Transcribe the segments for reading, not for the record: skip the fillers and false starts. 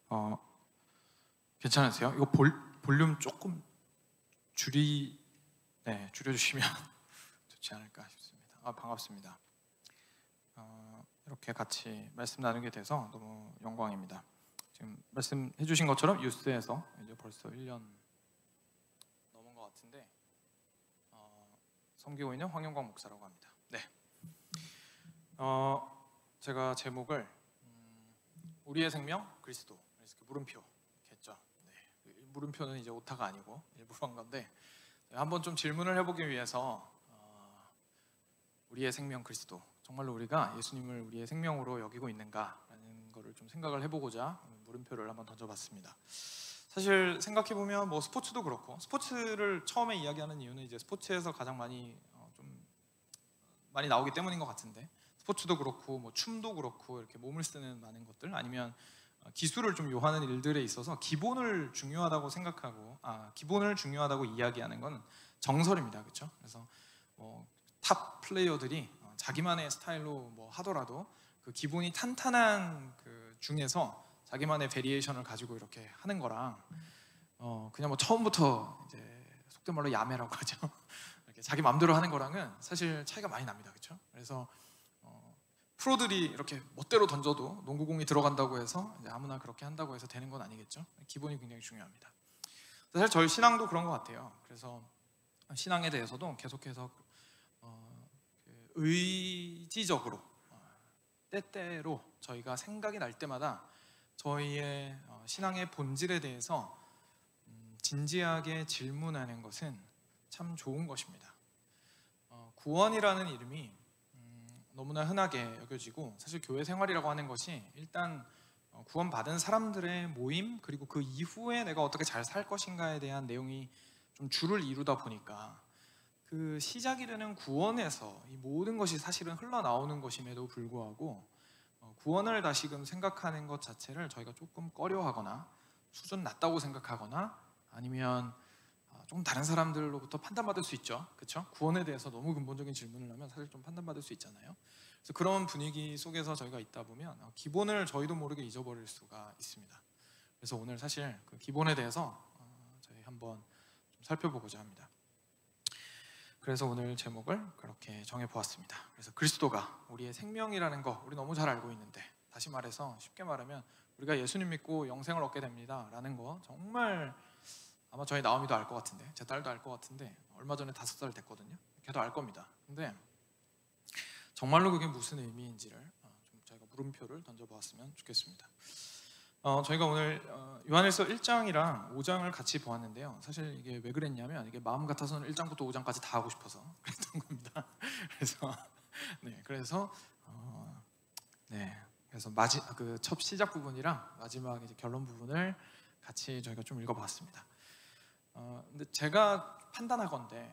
어, 괜찮으세요? 이거 볼륨 조금 줄여주시면 좋지 않을까 싶습니다. 반갑습니다. 이렇게 같이 말씀 나누게 돼서 너무 영광입니다. 지금 말씀해 주신 것처럼 유스에서 이제 벌써 1년 넘은 것 같은데 섬기고 있는 황영광 목사라고 합니다. 네. 제가 제목을 우리의 생명 그리스도, 그래서 물음표 이렇게 했죠. 네. 물음표는 이제 오타가 아니고 일부러 한 건데 한번 좀 질문을 해보기 위해서 우리의 생명 그리스도, 정말로 우리가 예수님을 우리의 생명으로 여기고 있는가라는 거를 좀 생각을 해보고자 물음표를 한번 던져봤습니다. 사실 생각해보면 뭐 스포츠도 그렇고, 스포츠를 처음에 이야기하는 이유는 이제 스포츠에서 가장 많이 많이 나오기 때문인 것 같은데, 스포츠도 그렇고 뭐 춤도 그렇고 이렇게 몸을 쓰는 많은 것들, 아니면 기술을 좀 요하는 일들에 있어서 기본을 중요하다고 생각하고 기본을 중요하다고 이야기하는 건 정설입니다. 그렇죠? 그래서 탑 플레이어들이 자기만의 스타일로 뭐 하더라도 그 기본이 탄탄한 그 중에서 자기만의 베리에이션을 가지고 이렇게 하는 거랑 그냥 뭐 처음부터 이제 속된 말로 야매라고 하죠. 이렇게 자기 마음대로 하는 거랑은 사실 차이가 많이 납니다. 그렇죠? 그래서 프로들이 이렇게 멋대로 던져도 농구공이 들어간다고 해서 이제 아무나 그렇게 한다고 해서 되는 건 아니겠죠. 기본이 굉장히 중요합니다. 사실 저희 신앙도 그런 것 같아요. 그래서 신앙에 대해서도 계속해서 의지적으로 때때로 저희가 생각이 날 때마다 저희의 신앙의 본질에 대해서 진지하게 질문하는 것은 참 좋은 것입니다. 구원이라는 이름이 너무나 흔하게 여겨지고, 사실 교회 생활이라고 하는 것이 일단 구원받은 사람들의 모임, 그리고 그 이후에 내가 어떻게 잘 살 것인가에 대한 내용이 좀 주를 이루다 보니까 그 시작이 되는 구원에서 이 모든 것이 사실은 흘러나오는 것임에도 불구하고 구원을 다시금 생각하는 것 자체를 저희가 조금 꺼려하거나 수준 낮다고 생각하거나, 아니면 좀 다른 사람들로부터 판단받을 수 있죠. 그렇죠? 구원에 대해서 너무 근본적인 질문을 하면 사실 좀 판단받을 수 있잖아요. 그래서 그런 분위기 속에서 저희가 있다 보면 기본을 저희도 모르게 잊어버릴 수가 있습니다. 그래서 오늘 사실 그 기본에 대해서 저희 한번 좀 살펴보고자 합니다. 그래서 오늘 제목을 그렇게 정해보았습니다. 그래서 그리스도가 우리의 생명이라는 거 우리 너무 잘 알고 있는데, 다시 말해서 쉽게 말하면 우리가 예수님 믿고 영생을 얻게 됩니다 라는 거 정말 아마 저희 나오미도 알 것 같은데, 제 딸도 알 것 같은데, 얼마 전에 5살 됐거든요. 걔도 알 겁니다. 근데 정말로 그게 무슨 의미인지를 좀 저희가 물음표를 던져보았으면 좋겠습니다. 저희가 오늘 요한일서 1장이랑 5장을 같이 보았는데요. 사실 이게 왜 그랬냐면, 이게 마음 같아서는 1장부터 5장까지 다 하고 싶어서 그랬던 겁니다. 그래서 그 첫 시작 부분이랑 마지막 이제 결론 부분을 같이 저희가 좀 읽어봤습니다. 근데 제가 판단하건대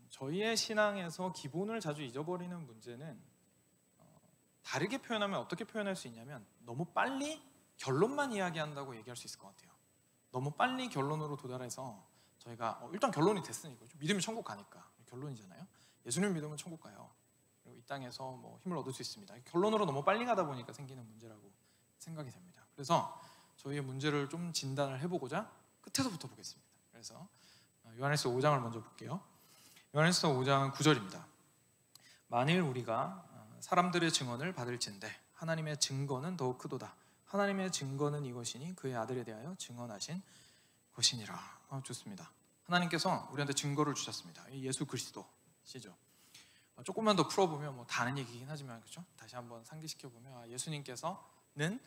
저희의 신앙에서 기본을 자주 잊어버리는 문제는 다르게 표현하면 어떻게 표현할 수 있냐면, 너무 빨리 결론만 이야기한다고 얘기할 수 있을 것 같아요. 너무 빨리 결론으로 도달해서 저희가 일단 결론이 됐으니까, 믿으면 천국 가니까 결론이잖아요. 예수님 믿으면 천국 가요. 그리고 이 땅에서 뭐 힘을 얻을 수 있습니다. 결론으로 너무 빨리 가다 보니까 생기는 문제라고 생각이 됩니다. 그래서 저희의 문제를 좀 진단을 해보고자 끝에서부터 보겠습니다. 그래서 요한일서 5장을 먼저 볼게요. 요한일서 5장 9절입니다. 만일 우리가 사람들의 증언을 받을진대 하나님의 증거는 더욱 크도다. 하나님의 증거는 이것이니 그의 아들에 대하여 증언하신 것이니라. 좋습니다. 하나님께서 우리한테 증거를 주셨습니다. 예수 그리스도시죠. 조금만 더 풀어보면 뭐 다른 얘기긴 하지만, 그렇죠? 다시 한번 상기시켜보면 예수님께서는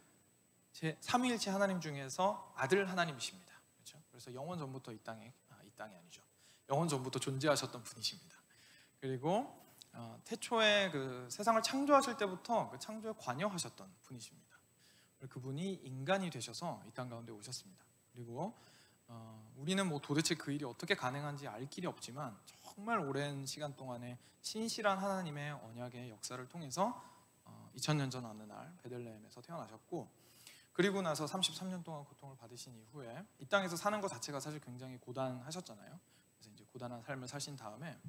제 삼위일체 하나님 중에서 아들 하나님이십니다. 그렇죠? 그래서 영원 전부터 이 땅이 아니죠. 영원 전부터 존재하셨던 분이십니다. 그리고 태초에 그 세상을 창조하실 때부터 그 창조에 관여하셨던 분이십니다. 그분이 인간이 되셔서 이 땅 가운데 오셨습니다. 그리고 우리는 뭐 도대체 그 일이 어떻게 가능한지 알 길이 없지만, 정말 오랜 시간 동안에 신실한 하나님의 언약의 역사를 통해서 2000년 전 어느 날 베들레헴에서 태어나셨고, 그리고 나서 33년 동안 고통을 받으신 이후에 이 땅에서 사는 것 자체가 사실 굉장히 고단하셨잖아요. 그래서 이제 고단한 삶을 사신 다음에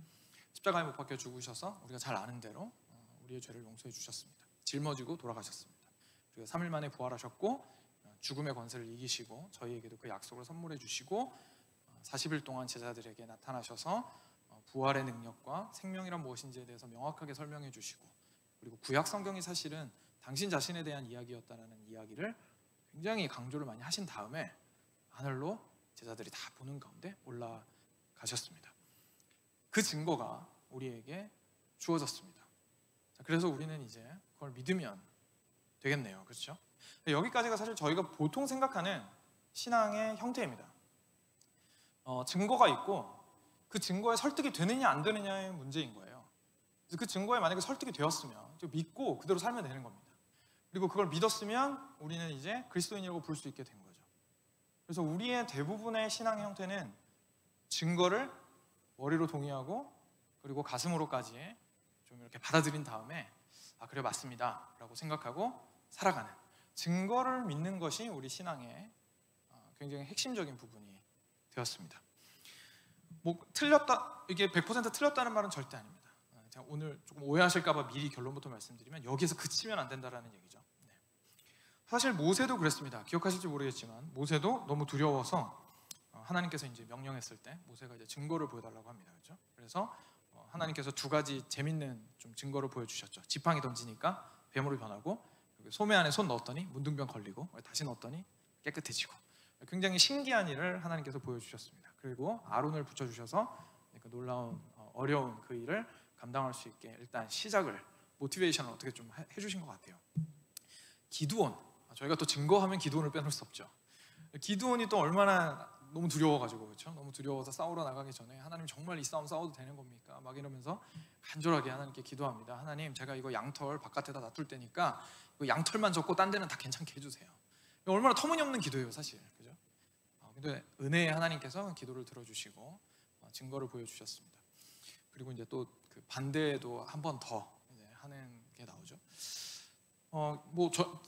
십자가에 못 박혀 죽으셔서 우리가 잘 아는 대로 우리의 죄를 용서해 주셨습니다. 짊어지고 돌아가셨습니다. 그리고 3일 만에 부활하셨고 죽음의 권세를 이기시고 저희에게도 그 약속을 선물해 주시고 40일 동안 제자들에게 나타나셔서 부활의 능력과 생명이란 무엇인지에 대해서 명확하게 설명해 주시고, 그리고 구약 성경이 사실은 당신 자신에 대한 이야기였다라는 이야기를 굉장히 강조를 많이 하신 다음에 하늘로 제자들이 다 보는 가운데 올라가셨습니다. 그 증거가 우리에게 주어졌습니다. 그래서 우리는 이제 그걸 믿으면 되겠네요. 그렇죠? 여기까지가 사실 저희가 보통 생각하는 신앙의 형태입니다. 증거가 있고 그 증거에 설득이 되느냐 안 되느냐의 문제인 거예요. 그래서 그 증거에 만약에 설득이 되었으면 믿고 그대로 살면 되는 겁니다. 그리고 그걸 믿었으면 우리는 이제 그리스도인이라고 부를 수 있게 된 거죠. 그래서 우리의 대부분의 신앙의 형태는 증거를 머리로 동의하고 그리고 가슴으로까지 좀 이렇게 받아들인 다음에 아 그래 맞습니다 라고 생각하고 살아가는, 증거를 믿는 것이 우리 신앙의 굉장히 핵심적인 부분이 되었습니다. 뭐 틀렸다, 이게 100% 틀렸다는 말은 절대 아닙니다. 제가 오늘 조금 오해하실까 봐 미리 결론부터 말씀드리면 여기서 그치면 안 된다는 얘기죠. 사실 모세도 그랬습니다. 기억하실지 모르겠지만 모세도 너무 두려워서 하나님께서 이제 명령했을 때 모세가 이제 증거를 보여달라고 합니다. 그렇죠? 그래서 하나님께서 두 가지 재밌는 좀 증거를 보여주셨죠. 지팡이 던지니까 뱀으로 변하고, 소매 안에 손 넣었더니 문둥병 걸리고, 다시 넣었더니 깨끗해지고, 굉장히 신기한 일을 하나님께서 보여주셨습니다. 그리고 아론을 붙여주셔서 그 놀라운 어려운 그 일을 감당할 수 있게 일단 시작을, 모티베이션을 어떻게 좀 해주신 것 같아요. 기드온, 저희가 또 증거하면 기드온을 빼놓을 수 없죠. 기드온이 또 얼마나 너무 두려워가지고, 그렇죠? 너무 두려워서 싸우러 나가기 전에 하나님 정말 이 싸움 싸워도 되는 겁니까? 막 이러면서 간절하게 하나님께 기도합니다. 하나님, 제가 이거 양털 바깥에다 놔둘 테니까 그 양털만 접고 딴 데는 다 괜찮게 해주세요. 얼마나 터무니없는 기도예요, 사실, 그죠? 근데 은혜의 하나님께서 기도를 들어주시고 증거를 보여주셨습니다. 그리고 이제 또 그 반대도 한 번 더 하는 게 나오죠.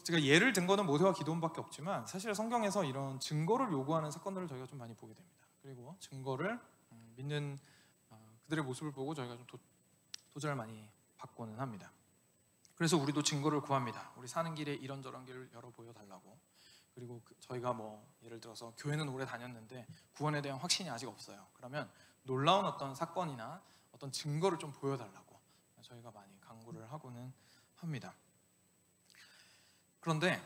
제가 예를 든 거는 모세와 기드온밖에 없지만 사실 성경에서 이런 증거를 요구하는 사건들을 저희가 좀 많이 보게 됩니다. 그리고 증거를 믿는 그들의 모습을 보고 저희가 좀 도전을 많이 받고는 합니다. 그래서 우리도 증거를 구합니다. 우리 사는 길에 이런저런 길을 열어 보여달라고. 그리고 저희가 뭐 예를 들어서 교회는 오래 다녔는데 구원에 대한 확신이 아직 없어요. 그러면 놀라운 어떤 사건이나 어떤 증거를 좀 보여달라고 저희가 많이 강구를 하고는 합니다. 그런데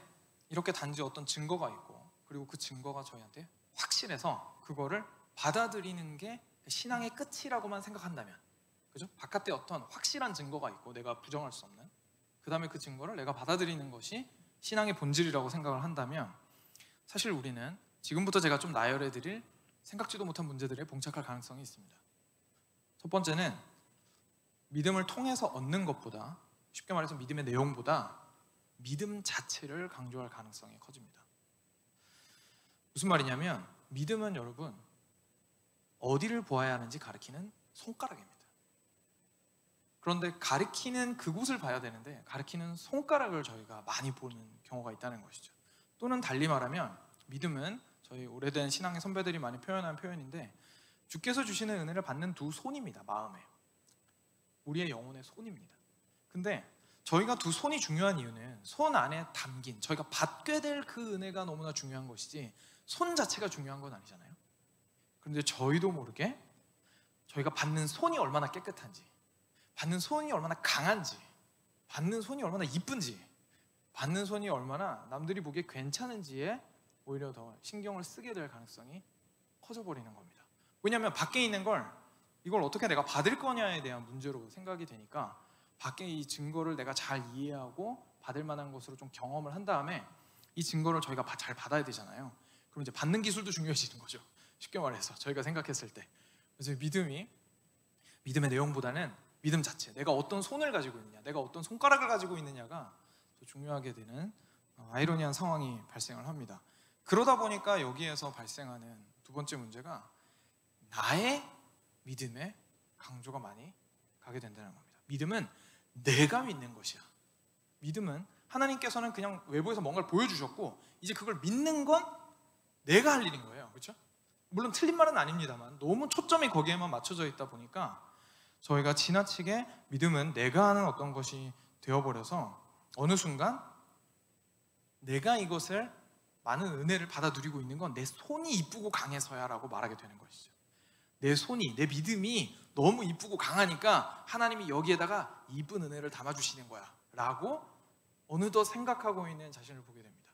이렇게 단지 어떤 증거가 있고 그리고 그 증거가 저희한테 확실해서 그거를 받아들이는 게 신앙의 끝이라고만 생각한다면, 그죠? 바깥에 어떤 확실한 증거가 있고 내가 부정할 수 없는, 그 다음에 그 증거를 내가 받아들이는 것이 신앙의 본질이라고 생각을 한다면 사실 우리는 지금부터 제가 좀 나열해 드릴 생각지도 못한 문제들에 봉착할 가능성이 있습니다. 첫 번째는 믿음을 통해서 얻는 것보다, 쉽게 말해서 믿음의 내용보다 믿음 자체를 강조할 가능성이 커집니다. 무슨 말이냐면 믿음은 여러분 어디를 보아야 하는지 가리키는 손가락입니다. 그런데 가리키는 그곳을 봐야 되는데 가리키는 손가락을 저희가 많이 보는 경우가 있다는 것이죠. 또는 달리 말하면 믿음은 저희 오래된 신앙의 선배들이 많이 표현한 표현인데 주께서 주시는 은혜를 받는 두 손입니다. 마음에, 우리의 영혼의 손입니다. 근데 저희가 두 손이 중요한 이유는 손 안에 담긴, 저희가 받게 될 그 은혜가 너무나 중요한 것이지 손 자체가 중요한 건 아니잖아요. 그런데 저희도 모르게 저희가 받는 손이 얼마나 깨끗한지, 받는 손이 얼마나 강한지, 받는 손이 얼마나 이쁜지, 받는 손이 얼마나 남들이 보기에 괜찮은지에 오히려 더 신경을 쓰게 될 가능성이 커져버리는 겁니다. 왜냐하면 밖에 있는 걸, 이걸 어떻게 내가 받을 거냐에 대한 문제로 생각이 되니까 밖에 이 증거를 내가 잘 이해하고 받을 만한 것으로 좀 경험을 한 다음에 이 증거를 저희가 잘 받아야 되잖아요. 그럼 이제 받는 기술도 중요해지는 거죠. 쉽게 말해서 저희가 생각했을 때. 그래서 믿음의 내용보다는 믿음 자체, 내가 어떤 손을 가지고 있느냐, 내가 어떤 손가락을 가지고 있느냐가 더 중요하게 되는 아이러니한 상황이 발생을 합니다. 그러다 보니까 여기에서 발생하는 두 번째 문제가 나의 믿음에 강조가 많이 가게 된다는 겁니다. 믿음은 내가 믿는 것이야. 믿음은 하나님께서는 그냥 외부에서 뭔가를 보여주셨고 이제 그걸 믿는 건 내가 할 일인 거예요. 그렇죠? 물론 틀린 말은 아닙니다만 너무 초점이 거기에만 맞춰져 있다 보니까 저희가 지나치게 믿음은 내가 하는 어떤 것이 되어버려서 어느 순간 내가 이것을 많은 은혜를 받아 누리고 있는 건 내 손이 이쁘고 강해서야라고 말하게 되는 것이죠. 내 손이, 내 믿음이 너무 이쁘고 강하니까 하나님이 여기에다가 이쁜 은혜를 담아주시는 거야 라고 어느덧 생각하고 있는 자신을 보게 됩니다.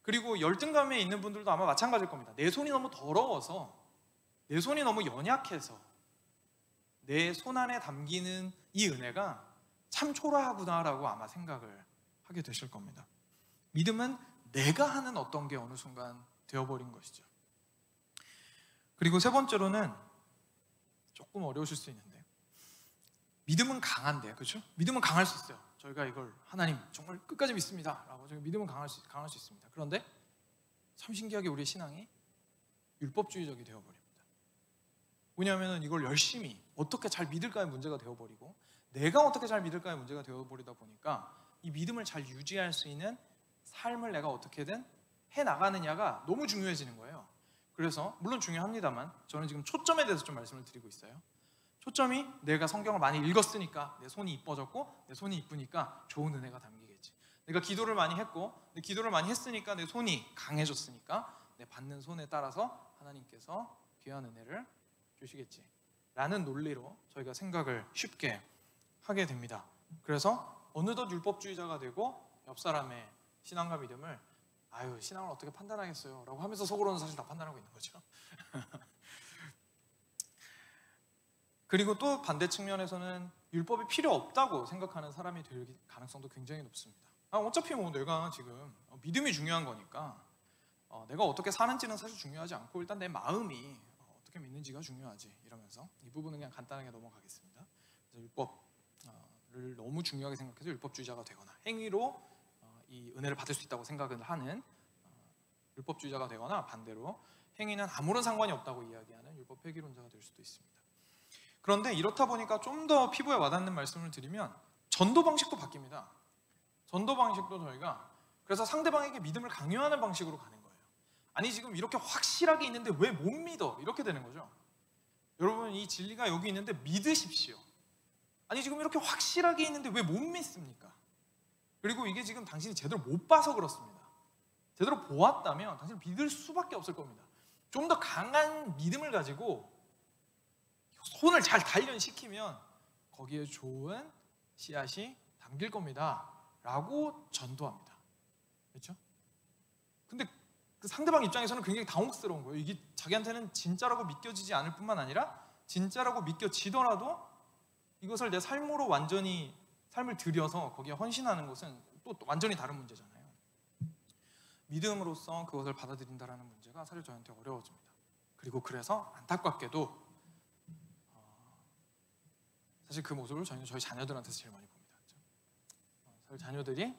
그리고 열등감에 있는 분들도 아마 마찬가지일 겁니다. 내 손이 너무 더러워서, 내 손이 너무 연약해서 내 손 안에 담기는 이 은혜가 참 초라하구나라고 아마 생각을 하게 되실 겁니다. 믿음은 내가 하는 어떤 게 어느 순간 되어버린 것이죠. 그리고 세 번째로는 조금 어려우실 수 있는데, 믿음은 강한데, 그렇죠? 믿음은 강할 수 있어요. 저희가 이걸 하나님 정말 끝까지 믿습니다 라고 저희 믿음은 강할 수 있습니다. 그런데 참 신기하게 우리의 신앙이 율법주의적이 되어버립니다. 왜냐하면 이걸 열심히 어떻게 잘 믿을까의 문제가 되어버리고, 내가 어떻게 잘 믿을까의 문제가 되어버리다 보니까 이 믿음을 잘 유지할 수 있는 삶을 내가 어떻게든 해나가느냐가 너무 중요해지는 거예요. 그래서 물론 중요합니다만 저는 지금 초점에 대해서 좀 말씀을 드리고 있어요. 초점이 내가 성경을 많이 읽었으니까 내 손이 이뻐졌고, 내 손이 이쁘니까 좋은 은혜가 담기겠지. 내가 기도를 많이 했고, 내 기도를 많이 했으니까 내 손이 강해졌으니까 내 받는 손에 따라서 하나님께서 귀한 은혜를 주시겠지 라는 논리로 저희가 생각을 쉽게 하게 됩니다. 그래서 어느덧 율법주의자가 되고 옆 사람의 신앙과 믿음을 아유 신앙을 어떻게 판단하겠어요 라고 하면서 속으로는 사실 다 판단하고 있는 거죠. 그리고 또 반대 측면에서는 율법이 필요 없다고 생각하는 사람이 될 가능성도 굉장히 높습니다. 어차피 뭐 내가 지금 믿음이 중요한 거니까 내가 어떻게 사는지는 사실 중요하지 않고 일단 내 마음이 어떻게 믿는지가 중요하지 이러면서 이 부분은 그냥 간단하게 넘어가겠습니다. 그래서 율법을 너무 중요하게 생각해서 율법주의자가 되거나 행위로 이 은혜를 받을 수 있다고 생각을 하는 율법주의자가 되거나 반대로 행위는 아무런 상관이 없다고 이야기하는 율법 회귀론자가 될 수도 있습니다. 그런데 이렇다 보니까 좀 더 피부에 와닿는 말씀을 드리면 전도 방식도 바뀝니다. 전도 방식도 저희가 그래서 상대방에게 믿음을 강요하는 방식으로 가는 거예요. 아니 지금 이렇게 확실하게 있는데 왜 못 믿어? 이렇게 되는 거죠. 여러분 이 진리가 여기 있는데 믿으십시오. 아니 지금 이렇게 확실하게 있는데 왜 못 믿습니까? 그리고 이게 지금 당신이 제대로 못 봐서 그렇습니다. 제대로 보았다면 당신은 믿을 수밖에 없을 겁니다. 좀 더 강한 믿음을 가지고 손을 잘 단련시키면 거기에 좋은 씨앗이 담길 겁니다 라고 전도합니다. 그렇죠? 근데 그 상대방 입장에서는 굉장히 당혹스러운 거예요. 이게 자기한테는 진짜라고 믿겨지지 않을 뿐만 아니라 진짜라고 믿겨지더라도 이것을 내 삶으로 완전히 삶을 들여서 거기에 헌신하는 것은 또 완전히 다른 문제잖아요. 믿음으로써 그것을 받아들인다는 문제가 사실 저한테 어려워집니다. 그리고 그래서 안타깝게도 사실 그 모습을 저희 자녀들한테서 제일 많이 봅니다. 사실 자녀들이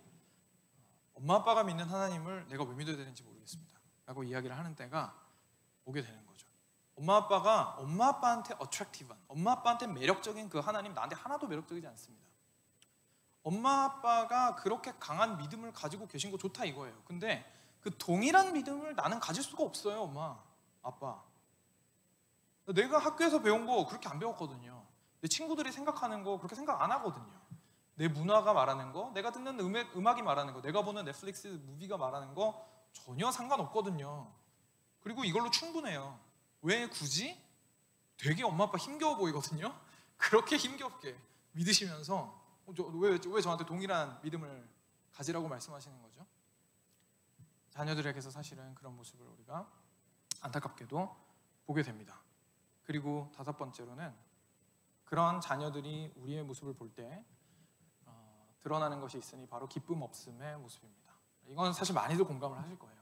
엄마 아빠가 믿는 하나님을 내가 왜 믿어야 되는지 모르겠습니다 라고 이야기를 하는 때가 오게 되는 거죠. 엄마 아빠한테 어트랙티브한, 엄마 아빠한테 매력적인 그 하나님 나한테 하나도 매력적이지 않습니다. 엄마 아빠가 그렇게 강한 믿음을 가지고 계신 거 좋다 이거예요. 근데 그 동일한 믿음을 나는 가질 수가 없어요. 엄마, 아빠. 내가 학교에서 배운 거 그렇게 안 배웠거든요. 내 친구들이 생각하는 거 그렇게 생각 안 하거든요. 내 문화가 말하는 거, 내가 듣는 음악이 말하는 거, 내가 보는 넷플릭스 무비가 말하는 거 전혀 상관없거든요. 그리고 이걸로 충분해요. 왜 굳이? 되게 엄마 아빠 힘겨워 보이거든요. 그렇게 힘겹게 믿으시면서 왜 저한테 동일한 믿음을 가지라고 말씀하시는 거죠? 자녀들에게서 사실은 그런 모습을 우리가 안타깝게도 보게 됩니다. 그리고 다섯 번째로는 그런 자녀들이 우리의 모습을 볼 때 드러나는 것이 있으니 바로 기쁨 없음의 모습입니다. 이건 사실 많이들 공감을 하실 거예요.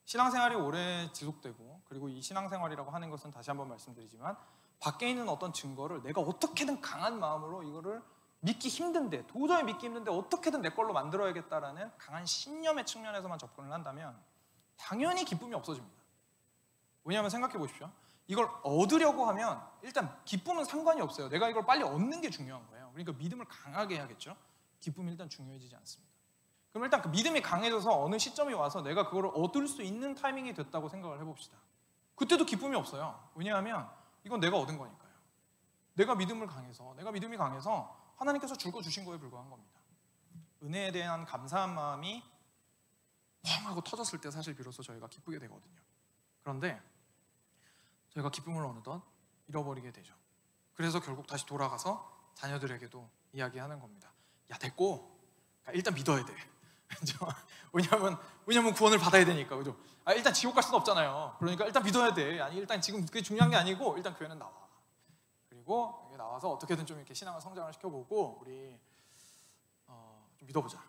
신앙생활이 오래 지속되고 그리고 이 신앙생활이라고 하는 것은 다시 한번 말씀드리지만 밖에 있는 어떤 증거를 내가 어떻게든 강한 마음으로 이거를 믿기 힘든데 도저히 믿기 힘든데 어떻게든 내 걸로 만들어야겠다라는 강한 신념의 측면에서만 접근을 한다면 당연히 기쁨이 없어집니다. 왜냐하면 생각해 보십시오. 이걸 얻으려고 하면 일단 기쁨은 상관이 없어요. 내가 이걸 빨리 얻는 게 중요한 거예요. 그러니까 믿음을 강하게 해야겠죠. 기쁨이 일단 중요해지지 않습니다. 그럼 일단 그 믿음이 강해져서 어느 시점이 와서 내가 그걸 얻을 수 있는 타이밍이 됐다고 생각을 해봅시다. 그때도 기쁨이 없어요. 왜냐하면 이건 내가 얻은 거니까요. 내가 믿음이 강해서 하나님께서 주신 거에 불과한 겁니다. 은혜에 대한 감사한 마음이 펑 하고 터졌을 때 사실 비로소 저희가 기쁘게 되거든요. 그런데 저희가 기쁨을 어느덧 잃어버리게 되죠. 그래서 결국 다시 돌아가서 자녀들에게도 이야기하는 겁니다. 야, 됐고 일단 믿어야 돼. 왜냐면 구원을 받아야 되니까, 그죠? 일단 지옥 갈 수는 없잖아요. 그러니까 일단 믿어야 돼. 아니, 일단 지금 그게 중요한 게 아니고 일단 교회는 나와. 그리고 여기 나와서 어떻게든 좀 이렇게 신앙을 성장을 시켜보고 우리 좀 믿어보자.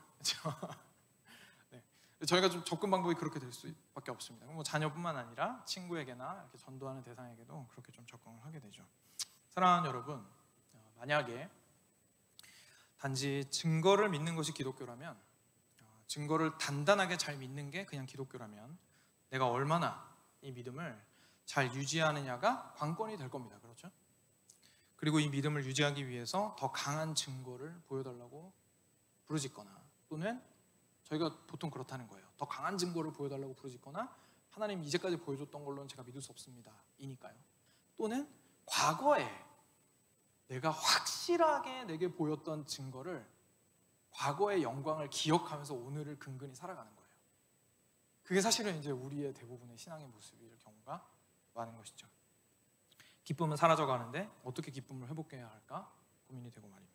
네. 저희가 좀 접근 방법이 그렇게 될 수밖에 없습니다. 뭐 자녀뿐만 아니라 친구에게나 이렇게 전도하는 대상에게도 그렇게 좀 접근을 하게 되죠. 사랑하는 여러분, 만약에 단지 증거를 믿는 것이 기독교라면, 증거를 단단하게 잘 믿는 게 그냥 기독교라면 내가 얼마나 이 믿음을 잘 유지하느냐가 관건이 될 겁니다. 그렇죠? 그리고 이 믿음을 유지하기 위해서 더 강한 증거를 보여달라고 부르짖거나, 또는 저희가 보통 그렇다는 거예요. 더 강한 증거를 보여달라고 부르짖거나, 하나님 이제까지 보여줬던 걸로는 제가 믿을 수 없습니다 이니까요. 또는 과거에 내가 확실하게 내게 보였던 증거를, 과거의 영광을 기억하면서 오늘을 근근히 살아가는 거예요. 그게 사실은 이제 우리의 대부분의 신앙의 모습일 경우가 많은 것이죠. 기쁨은 사라져가는데 어떻게 기쁨을 회복해야 할까 고민이 되고 말입니다.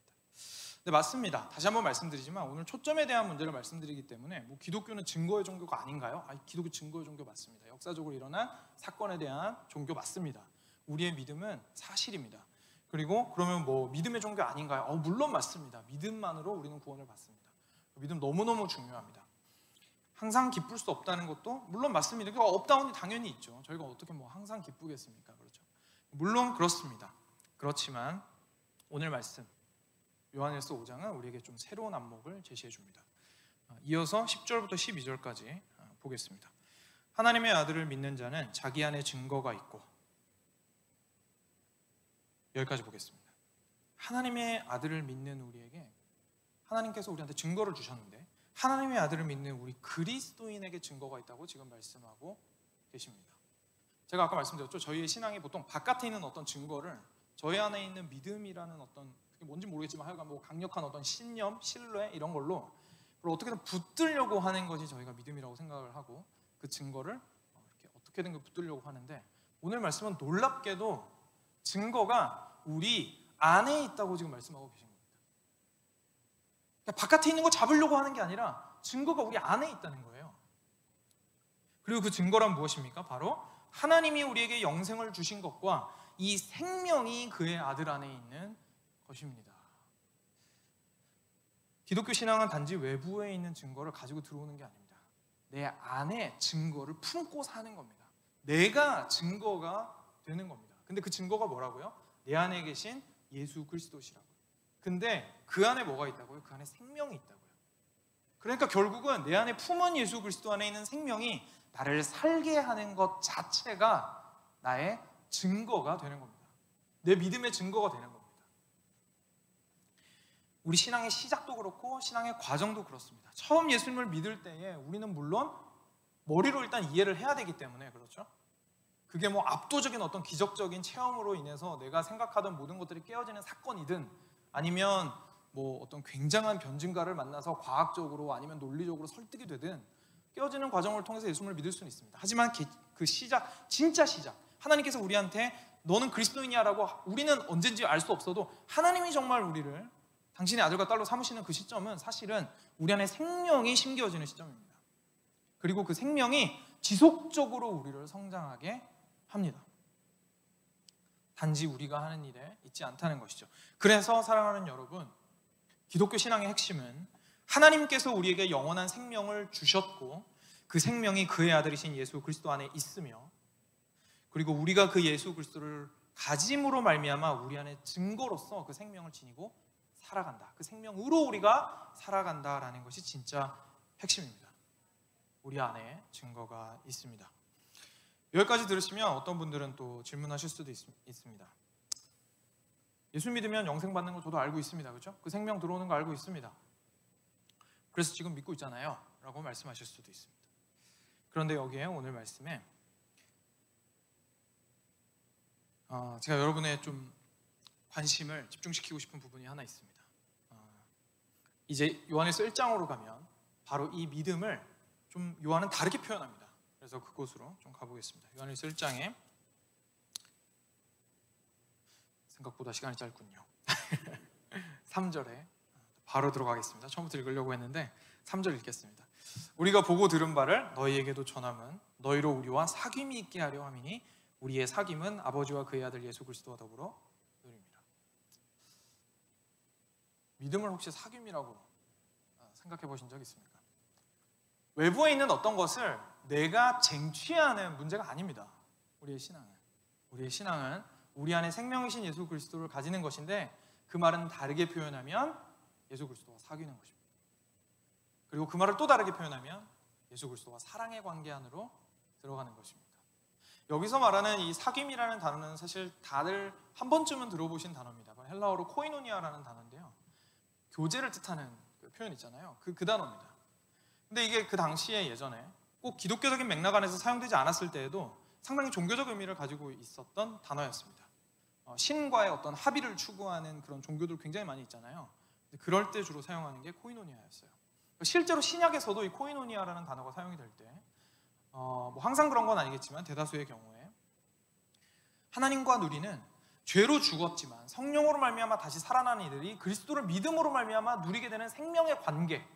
네, 맞습니다. 다시 한번 말씀드리지만 오늘 초점에 대한 문제를 말씀드리기 때문에 뭐 기독교는 증거의 종교가 아닌가요? 기독교 증거의 종교 맞습니다. 역사적으로 일어난 사건에 대한 종교 맞습니다. 우리의 믿음은 사실입니다. 그리고 그러면 뭐 믿음의 종교 아닌가요? 물론 맞습니다. 믿음만으로 우리는 구원을 받습니다. 믿음 너무너무 중요합니다. 항상 기쁠 수 없다는 것도 물론 맞습니다. 그러니까 업다운이 당연히 있죠. 저희가 어떻게 뭐 항상 기쁘겠습니까? 그렇죠? 물론 그렇습니다. 그렇지만 오늘 말씀 요한일서 5장은 우리에게 좀 새로운 안목을 제시해 줍니다. 이어서 10절부터 12절까지 보겠습니다. 하나님의 아들을 믿는 자는 자기 안에 증거가 있고, 여기까지 보겠습니다. 하나님의 아들을 믿는 우리에게 하나님께서 우리한테 증거를 주셨는데, 하나님의 아들을 믿는 우리 그리스도인에게 증거가 있다고 지금 말씀하고 계십니다. 제가 아까 말씀드렸죠. 저희의 신앙이 보통 바깥에 있는 어떤 증거를 저희 안에 있는 믿음이라는 어떤, 그게 뭔지 모르겠지만 하여간 뭐 강력한 어떤 신념, 신뢰 이런 걸로 그걸 어떻게든 붙들려고 하는 것이 저희가 믿음이라고 생각을 하고, 그 증거를 이렇게 어떻게든 붙들려고 하는데, 오늘 말씀은 놀랍게도 증거가 우리 안에 있다고 지금 말씀하고 계신 겁니다. 그러니까 바깥에 있는 거 잡으려고 하는 게 아니라 증거가 우리 안에 있다는 거예요. 그리고 그 증거란 무엇입니까? 바로 하나님이 우리에게 영생을 주신 것과 이 생명이 그의 아들 안에 있는 것입니다. 기독교 신앙은 단지 외부에 있는 증거를 가지고 들어오는 게 아닙니다. 내 안에 증거를 품고 사는 겁니다. 내가 증거가 되는 겁니다. 근데 그 증거가 뭐라고요? 내 안에 계신 예수 그리스도시라고요. 근데 그 안에 뭐가 있다고요? 그 안에 생명이 있다고요. 그러니까 결국은 내 안에 품은 예수 그리스도 안에 있는 생명이 나를 살게 하는 것 자체가 나의 증거가 되는 겁니다. 내 믿음의 증거가 되는 겁니다. 우리 신앙의 시작도 그렇고 신앙의 과정도 그렇습니다. 처음 예수님을 믿을 때에 우리는 물론 머리로 일단 이해를 해야 되기 때문에, 그렇죠? 그게 뭐 압도적인 어떤 기적적인 체험으로 인해서 내가 생각하던 모든 것들이 깨어지는 사건이든, 아니면 뭐 어떤 굉장한 변증가를 만나서 과학적으로 아니면 논리적으로 설득이 되든 깨어지는 과정을 통해서 예수님을 믿을 수는 있습니다. 하지만 그 시작, 진짜 시작, 하나님께서 우리한테 너는 그리스도인이야 라고 우리는 언젠지 알 수 없어도 하나님이 정말 우리를 당신의 아들과 딸로 삼으시는 그 시점은 사실은 우리 안에 생명이 심겨지는 시점입니다. 그리고 그 생명이 지속적으로 우리를 성장하게 합니다. 단지 우리가 하는 일에 있지 않다는 것이죠. 그래서 사랑하는 여러분, 기독교 신앙의 핵심은 하나님께서 우리에게 영원한 생명을 주셨고, 그 생명이 그의 아들이신 예수 그리스도 안에 있으며, 그리고 우리가 그 예수 그리스도를 가짐으로 말미암아 우리 안에 증거로서 그 생명을 지니고 살아간다. 그 생명으로 우리가 살아간다라는 것이 진짜 핵심입니다. 우리 안에 증거가 있습니다. 여기까지 들으시면 어떤 분들은 또 질문하실 수도 있습니다. 예수 믿으면 영생 받는 거 저도 알고 있습니다. 그렇죠? 그 생명 들어오는 거 알고 있습니다. 그래서 지금 믿고 있잖아요 라고 말씀하실 수도 있습니다. 그런데 여기에 오늘 말씀에 제가 여러분의 좀 관심을 집중시키고 싶은 부분이 하나 있습니다. 이제 요한일서 1장으로 가면 바로 이 믿음을 좀 요한은 다르게 표현합니다. 그래서 그곳으로 좀 가보겠습니다. 요한일서 1장에 생각보다 시간이 짧군요. 3절에 바로 들어가겠습니다. 처음부터 읽으려고 했는데 3절 읽겠습니다. 우리가 보고 들은 바를 너희에게도 전함은 너희로 우리와 사귐이 있게 하려 함이니 우리의 사귐은 아버지와 그의 아들 예수 그리스도와 더불어 누립니다. 믿음을 혹시 사귐이라고 생각해 보신 적 있습니까? 외부에 있는 어떤 것을 내가 쟁취하는 문제가 아닙니다. 우리의 신앙은 우리 안에 생명이신 예수 그리스도를 가지는 것인데, 그 말은 다르게 표현하면 예수 그리스도와 사귀는 것입니다. 그리고 그 말을 또 다르게 표현하면 예수 그리스도와 사랑의 관계 안으로 들어가는 것입니다. 여기서 말하는 이 사귐이라는 단어는 사실 다들 한 번쯤은 들어보신 단어입니다. 헬라어로 코이노니아라는 단어인데요, 교제를 뜻하는 그 표현 있잖아요. 그 단어입니다. 근데 이게 그 당시에 예전에 꼭 기독교적인 맥락 안에서 사용되지 않았을 때에도 상당히 종교적 의미를 가지고 있었던 단어였습니다. 신과의 어떤 합의를 추구하는 그런 종교들 굉장히 많이 있잖아요. 그럴 때 주로 사용하는 게 코이노니아였어요. 실제로 신약에서도 이 코이노니아라는 단어가 사용이 될 때, 뭐 항상 그런 건 아니겠지만 대다수의 경우에 하나님과 누리는 죄로 죽었지만 성령으로 말미암아 다시 살아나는 이들이 그리스도를 믿음으로 말미암아 누리게 되는 생명의 관계,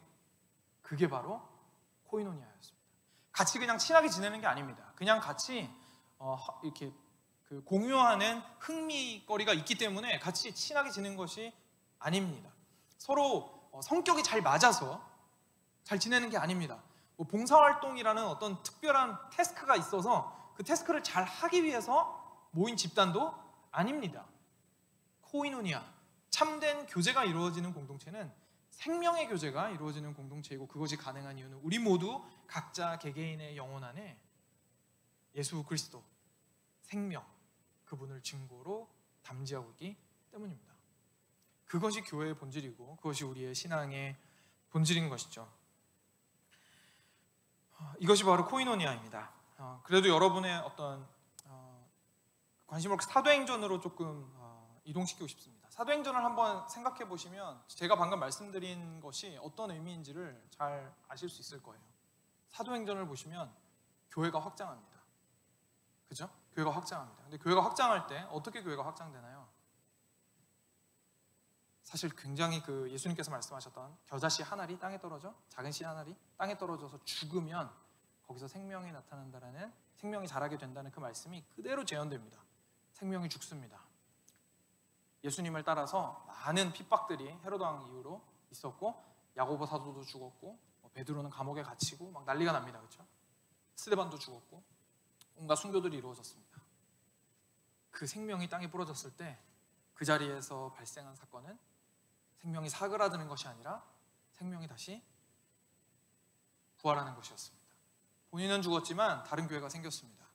그게 바로 코이노니아였습니다. 같이 그냥 친하게 지내는 게 아닙니다. 그냥 같이 이렇게 그 공유하는 흥미거리가 있기 때문에 같이 친하게 지내는 것이 아닙니다. 서로 성격이 잘 맞아서 잘 지내는 게 아닙니다. 뭐 봉사활동이라는 어떤 특별한 태스크가 있어서 그 태스크를 잘 하기 위해서 모인 집단도 아닙니다. 코이노니아, 참된 교제가 이루어지는 공동체는 생명의 교제가 이루어지는 공동체이고, 그것이 가능한 이유는 우리 모두 각자 개개인의 영혼 안에 예수 그리스도, 생명, 그분을 증거로 담지하고 있기 때문입니다. 그것이 교회의 본질이고 그것이 우리의 신앙의 본질인 것이죠. 이것이 바로 코이노니아입니다. 그래도 여러분의 어떤 관심을 사도행전으로 조금 이동시키고 싶습니다. 사도행전을 한번 생각해 보시면 제가 방금 말씀드린 것이 어떤 의미인지를 잘 아실 수 있을 거예요. 사도행전을 보시면 교회가 확장합니다. 그죠? 교회가 확장합니다. 근데 교회가 확장할 때 어떻게 교회가 확장되나요? 사실 굉장히 그 예수님께서 말씀하셨던 겨자씨 한 알이 땅에 떨어져, 작은 씨 한 알이 땅에 떨어져서 죽으면 거기서 생명이 나타난다라는, 생명이 자라게 된다는 그 말씀이 그대로 재현됩니다. 생명이 죽습니다. 예수님을 따라서 많은 핍박들이 헤로드 왕 이후로 있었고, 야고보 사도도 죽었고, 베드로는 감옥에 갇히고 막 난리가 납니다. 그렇죠? 스데반도 죽었고 온갖 순교들이 이루어졌습니다. 그 생명이 땅에 부러졌을 때 그 자리에서 발생한 사건은 생명이 사그라드는 것이 아니라 생명이 다시 부활하는 것이었습니다. 본인은 죽었지만 다른 교회가 생겼습니다.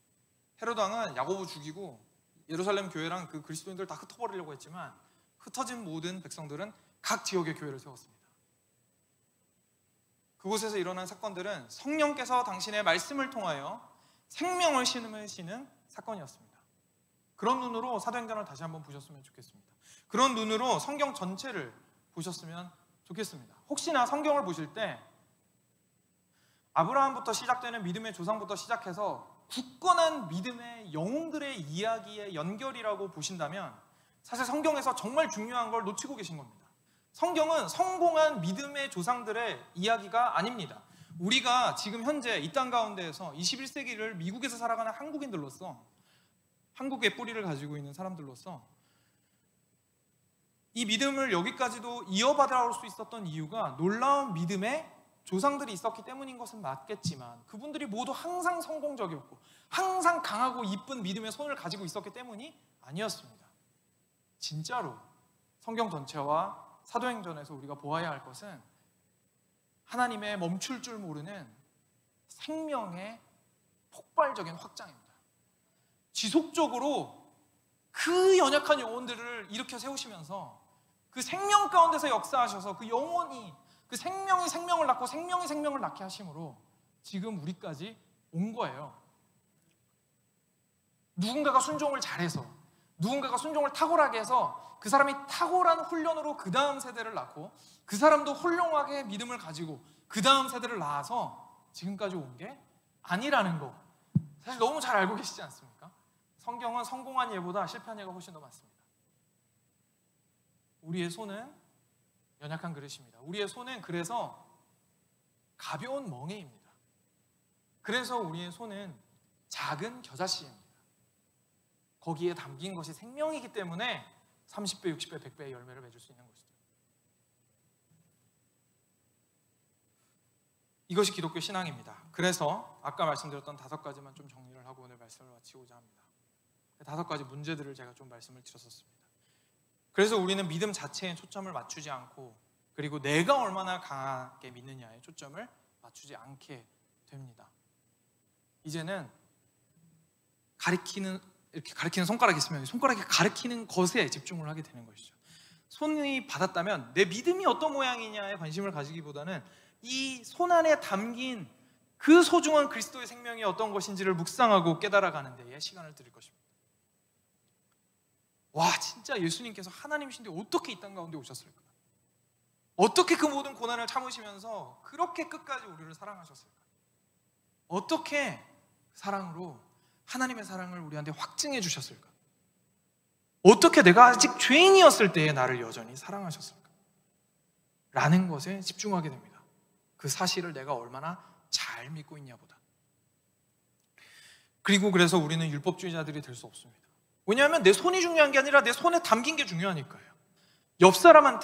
헤로드 왕은 야고보 죽이고 예루살렘 교회랑 그 그리스도인들 다 흩어버리려고 했지만 흩어진 모든 백성들은 각 지역의 교회를 세웠습니다. 그곳에서 일어난 사건들은 성령께서 당신의 말씀을 통하여 생명을 심으시는 사건이었습니다. 그런 눈으로 사도행전을 다시 한번 보셨으면 좋겠습니다. 그런 눈으로 성경 전체를 보셨으면 좋겠습니다. 혹시나 성경을 보실 때 아브라함부터 시작되는 믿음의 조상부터 시작해서 굳건한 믿음의 영웅들의 이야기의 연결이라고 보신다면 사실 성경에서 정말 중요한 걸 놓치고 계신 겁니다. 성경은 성공한 믿음의 조상들의 이야기가 아닙니다. 우리가 지금 현재 이 땅 가운데에서 21세기를 미국에서 살아가는 한국인들로서, 한국의 뿌리를 가지고 있는 사람들로서 이 믿음을 여기까지도 이어받아올 수 있었던 이유가 놀라운 믿음의 조상들이 있었기 때문인 것은 맞겠지만, 그분들이 모두 항상 성공적이었고 항상 강하고 이쁜 믿음의 손을 가지고 있었기 때문이 아니었습니다. 진짜로 성경 전체와 사도행전에서 우리가 보아야 할 것은 하나님의 멈출 줄 모르는 생명의 폭발적인 확장입니다. 지속적으로 그 연약한 영혼들을 일으켜 세우시면서 그 생명 가운데서 역사하셔서 그 영혼이, 그 생명이 생명을 낳고 생명이 생명을 낳게 하심으로 지금 우리까지 온 거예요. 누군가가 순종을 잘해서, 누군가가 순종을 탁월하게 해서 그 사람이 탁월한 훈련으로 그 다음 세대를 낳고 그 사람도 훌륭하게 믿음을 가지고 그 다음 세대를 낳아서 지금까지 온 게 아니라는 거 사실 너무 잘 알고 계시지 않습니까? 성경은 성공한 예보다 실패한 예가 훨씬 더 많습니다. 우리의 손은 연약한 그릇입니다. 우리의 손은 그래서 가벼운 멍에입니다. 그래서 우리의 손은 작은 겨자씨입니다. 거기에 담긴 것이 생명이기 때문에 30배, 60배, 100배의 열매를 맺을 수 있는 것이죠. 이것이 기독교 신앙입니다. 그래서 아까 말씀드렸던 5가지만 좀 정리를 하고 오늘 말씀을 마치고자 합니다. 5가지 문제들을 제가 좀 말씀을 드렸었습니다. 그래서 우리는 믿음 자체에 초점을 맞추지 않고, 그리고 내가 얼마나 강하게 믿느냐에 초점을 맞추지 않게 됩니다. 이제는 이렇게 가리키는 손가락이 있으면 손가락이 가리키는 것에 집중을 하게 되는 것이죠. 손이 받았다면 내 믿음이 어떤 모양이냐에 관심을 가지기보다는 이 손 안에 담긴 그 소중한 그리스도의 생명이 어떤 것인지를 묵상하고 깨달아가는 데에 시간을 드릴 것입니다. 와, 진짜 예수님께서 하나님이신데 어떻게 이 땅 가운데 오셨을까? 어떻게 그 모든 고난을 참으시면서 그렇게 끝까지 우리를 사랑하셨을까? 어떻게 사랑으로 하나님의 사랑을 우리한테 확증해 주셨을까? 어떻게 내가 아직 죄인이었을 때에 나를 여전히 사랑하셨을까? 라는 것에 집중하게 됩니다. 그 사실을 내가 얼마나 잘 믿고 있냐보다. 그리고 그래서 우리는 율법주의자들이 될 수 없습니다. 왜냐하면 내 손이 중요한 게 아니라 내 손에 담긴 게 중요하니까요. 옆 사람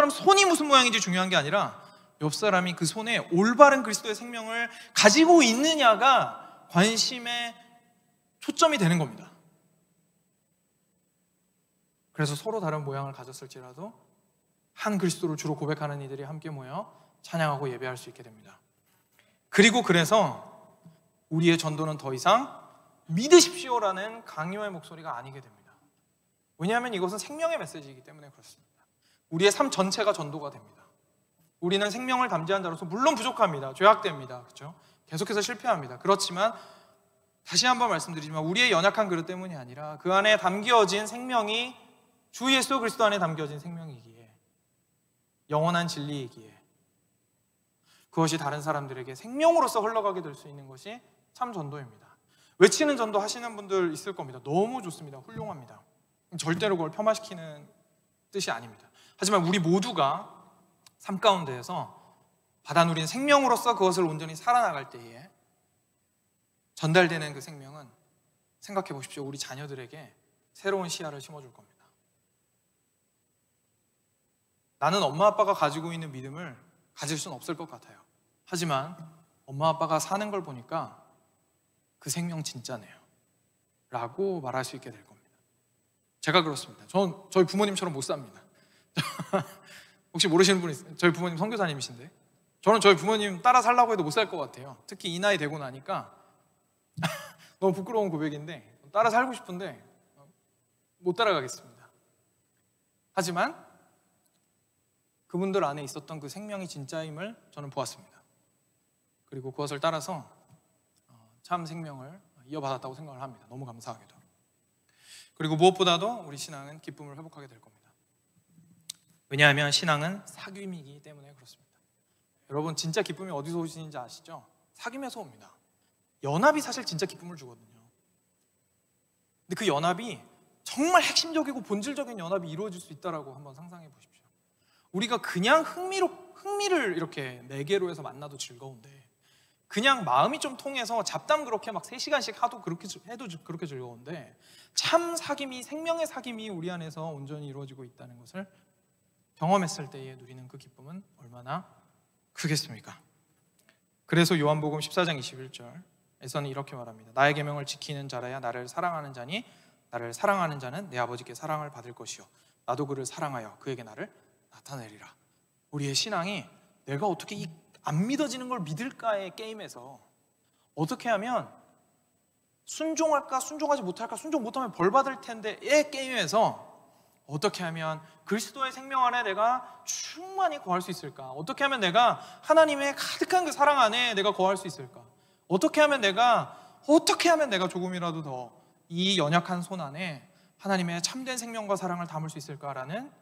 손이 무슨 모양인지 중요한 게 아니라 옆 사람이 그 손에 올바른 그리스도의 생명을 가지고 있느냐가 관심의 초점이 되는 겁니다. 그래서 서로 다른 모양을 가졌을지라도 한 그리스도를 주로 고백하는 이들이 함께 모여 찬양하고 예배할 수 있게 됩니다. 그리고 그래서 우리의 전도는 더 이상 믿으십시오라는 강요의 목소리가 아니게 됩니다. 왜냐하면 이것은 생명의 메시지이기 때문에 그렇습니다. 우리의 삶 전체가 전도가 됩니다. 우리는 생명을 담대한 자로서 물론 부족합니다. 죄악됩니다. 그렇죠? 계속해서 실패합니다. 그렇지만 다시 한번 말씀드리지만 우리의 연약한 그릇 때문이 아니라 그 안에 담겨진 생명이 주 예수 그리스도 안에 담겨진 생명이기에, 영원한 진리이기에, 그것이 다른 사람들에게 생명으로서 흘러가게 될 수 있는 것이 참 전도입니다. 외치는 전도 하시는 분들 있을 겁니다. 너무 좋습니다. 훌륭합니다. 절대로 그걸 폄하시키는 뜻이 아닙니다. 하지만 우리 모두가 삶 가운데에서 받아 누린 생명으로서 그것을 온전히 살아나갈 때에 전달되는 그 생명은, 생각해 보십시오. 우리 자녀들에게 새로운 씨앗을 심어줄 겁니다. 나는 엄마 아빠가 가지고 있는 믿음을 가질 수는 없을 것 같아요. 하지만 엄마 아빠가 사는 걸 보니까 그 생명 진짜네요 라고 말할 수 있게 될 겁니다. 제가 그렇습니다. 저희 부모님처럼 못 삽니다. 혹시 모르시는 분 있어요? 저희 부모님 선교사님이신데 저는 저희 부모님 따라 살라고 해도 못 살 것 같아요. 특히 이 나이 되고 나니까 너무 부끄러운 고백인데 따라 살고 싶은데 못 따라가겠습니다. 하지만 그분들 안에 있었던 그 생명이 진짜임을 저는 보았습니다. 그리고 그것을 따라서 참 생명을 이어받았다고 생각을 합니다. 너무 감사하게도. 그리고 무엇보다도 우리 신앙은 기쁨을 회복하게 될 겁니다. 왜냐하면 신앙은 사귐이기 때문에 그렇습니다. 여러분, 진짜 기쁨이 어디서 오시는지 아시죠? 사귐에서 옵니다. 연합이 사실 진짜 기쁨을 주거든요. 근데 그 연합이 정말 핵심적이고 본질적인 연합이 이루어질 수 있다라고 한번 상상해 보십시오. 우리가 그냥 흥미를 이렇게 4개로 해서 만나도 즐거운데, 그냥 마음이 좀 통해서 잡담 그렇게 막 3시간씩 하도 그렇게 해도 그렇게 즐거운데, 참 사귐이, 생명의 사귐이 우리 안에서 온전히 이루어지고 있다는 것을 경험했을 때에 누리는 그 기쁨은 얼마나 크겠습니까? 그래서 요한복음 14장 21절에서는 이렇게 말합니다. 나의 계명을 지키는 자라야 나를 사랑하는 자니 나를 사랑하는 자는 내 아버지께 사랑을 받을 것이요 나도 그를 사랑하여 그에게 나를 나타내리라. 우리의 신앙이 내가 어떻게 이 안 믿어지는 걸 믿을까의 게임에서 어떻게 하면 순종할까 순종하지 못할까, 순종 못하면 벌 받을 텐데의 게임에서 어떻게 하면 그리스도의 생명 안에 내가 충만히 거할 수 있을까? 어떻게 하면 내가 하나님의 가득한 그 사랑 안에 내가 거할 수 있을까? 어떻게 하면 내가 조금이라도 더 이 연약한 손 안에 하나님의 참된 생명과 사랑을 담을 수 있을까라는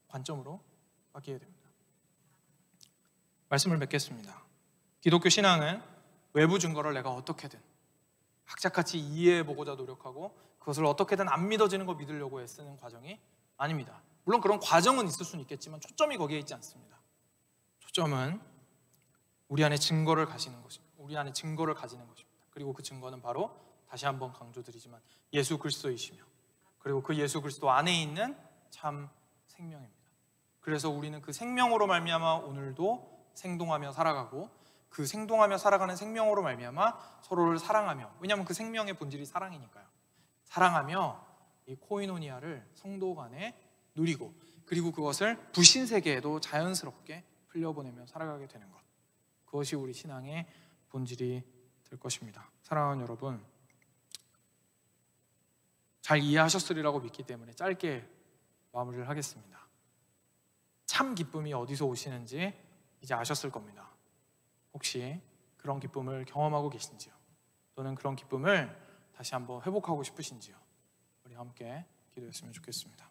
관점으로 바뀌게 됩니다. 말씀을 맺겠습니다. 기독교 신앙은 외부 증거를 내가 어떻게든 악착같이 이해해보고자 노력하고 그것을 어떻게든 안 믿어지는 거 믿으려고 애쓰는 과정이 아닙니다. 물론 그런 과정은 있을 수는 있겠지만 초점이 거기에 있지 않습니다. 초점은 우리 안에 증거를 가지는 것입니다. 우리 안에 증거를 가지는 것입니다. 그리고 그 증거는 바로 다시 한번 강조드리지만 예수 그리스도이시며 그리고 그 예수 그리스도 안에 있는 참 생명입니다. 그래서 우리는 그 생명으로 말미암아 오늘도 생동하며 살아가고 그 생동하며 살아가는 생명으로 말미암아 서로를 사랑하며, 왜냐하면 그 생명의 본질이 사랑이니까요. 사랑하며 이 코이노니아를 성도 간에 누리고 그리고 그것을 부신 세계에도 자연스럽게 흘려보내며 살아가게 되는 것, 그것이 우리 신앙의 본질이 될 것입니다. 사랑하는 여러분, 잘 이해하셨으리라고 믿기 때문에 짧게 마무리를 하겠습니다. 참 기쁨이 어디서 오시는지 이제 아셨을 겁니다. 혹시 그런 기쁨을 경험하고 계신지요? 또는 그런 기쁨을 다시 한번 회복하고 싶으신지요? 우리 함께 기도했으면 좋겠습니다.